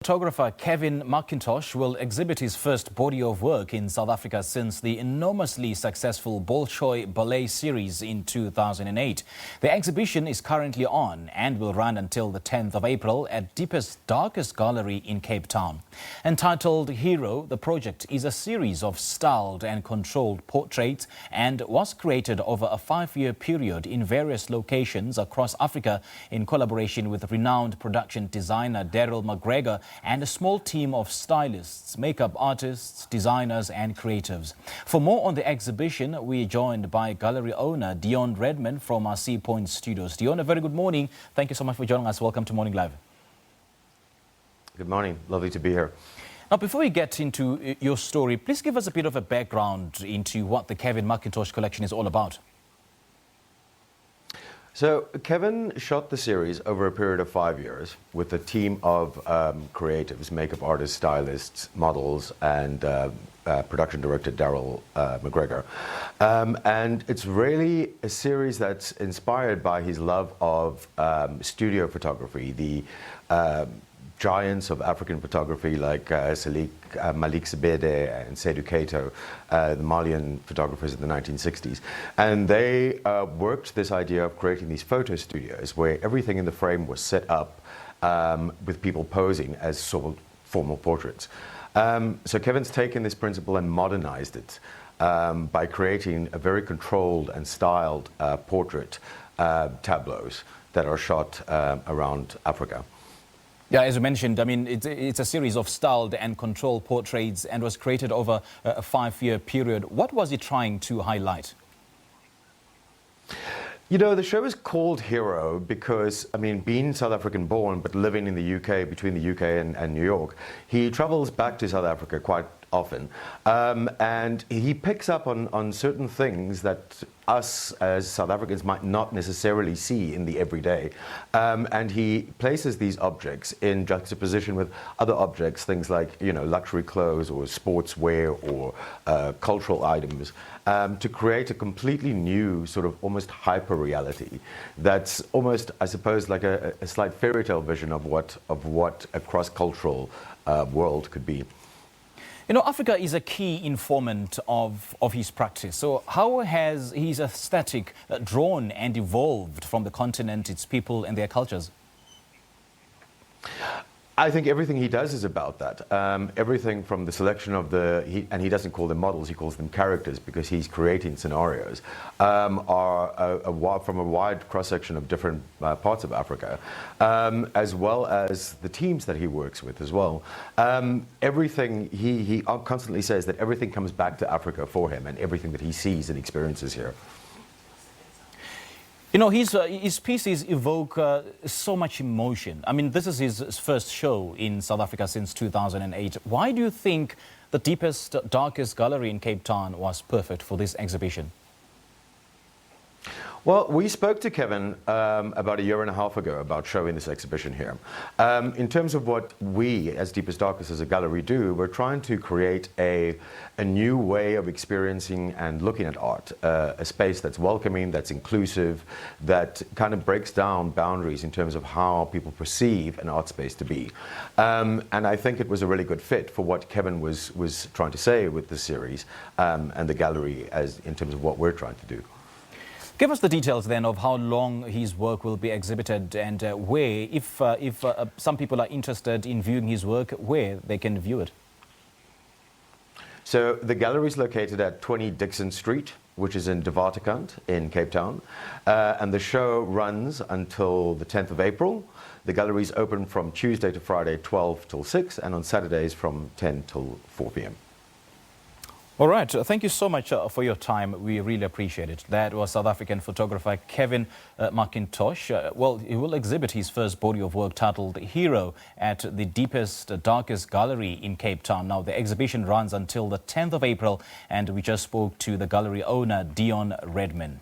Photographer Kevin Mackintosh will exhibit his first body of work in South Africa since the enormously successful Bolshoi Ballet series in 2008. The exhibition is currently on and will run until the 10th of April at Deepest Darkest Gallery in Cape Town. Entitled Hero, the project is a series of styled and controlled portraits and was created over a 5-year period in various locations across Africa in collaboration with renowned production designer Daryl McGregor and a small team of stylists, makeup artists, designers and creatives. For more on the exhibition, we are joined by gallery owner Deon Redman from our Sea Point studios. Deon, a very good morning. Thank you so much for joining us. Welcome to Morning Live. Good morning. Lovely to be here. Now, before we get into your story, please give us a bit of a background into what the Kevin Mackintosh collection is all about. So Kevin shot the series over a period of 5 years with a team of creatives, makeup artists, stylists, models, and production director Daryl McGregor. And it's really a series that's inspired by his love of studio photography, the giants of African photography like Malik Sebede and Seydou Keita, the Malian photographers in the 1960s. And they worked this idea of creating these photo studios where everything in the frame was set up with people posing as sort of formal portraits. So Kevin's taken this principle and modernized it by creating a very controlled and styled portrait tableaus that are shot around Africa. Yeah, as you mentioned, I mean, it's a series of styled and controlled portraits and was created over a 5-year period. What was it trying to highlight? You know, the show is called Hero because, I mean, being South African born but living in the UK, between the UK and New York, he travels back to South Africa quite often. And he picks up on certain things that us as South Africans might not necessarily see in the everyday. And he places these objects in juxtaposition with other objects, things like, you know, luxury clothes or sportswear or cultural items, to create a completely new sort of almost hyper reality that's almost, I suppose, like a slight fairy tale vision of what a cross-cultural world could be. You know, Africa is a key informant of his practice. So how has his aesthetic drawn and evolved from the continent, its people and their cultures? I think everything he does is about that. Everything from the selection of and he doesn't call them models, he calls them characters because he's creating scenarios, are from a wide cross-section of different parts of Africa, as well as the teams that he works with as well. Everything, he constantly says that everything comes back to Africa for him and everything that he sees and experiences here. You know, his pieces evoke so much emotion. I mean, this is his first show in South Africa since 2008. Why do you think the Deepest Darkest Gallery in Cape Town was perfect for this exhibition? Well, we spoke to Kevin about a year and a half ago about showing this exhibition here. In terms of what we, as Deepest Darkest as a gallery do, we're trying to create a new way of experiencing and looking at art, a space that's welcoming, that's inclusive, that kind of breaks down boundaries in terms of how people perceive an art space to be. And I think it was a really good fit for what Kevin was trying to say with the series and the gallery in terms of what we're trying to do. Give us the details then of how long his work will be exhibited and where, if some people are interested in viewing his work, where they can view it. So the gallery is located at 20 Dixon Street, which is in De Waterkant in Cape Town. And the show runs until the 10th of April. The gallery is open from Tuesday to Friday, 12 till 6, and on Saturdays from 10 till 4 p.m. All right. Thank you so much for your time. We really appreciate it. That was South African photographer Kevin Mackintosh. Well, he will exhibit his first body of work titled Hero at the Deepest Darkest Gallery in Cape Town. Now, the exhibition runs until the 10th of April, and we just spoke to the gallery owner, Deon Redman.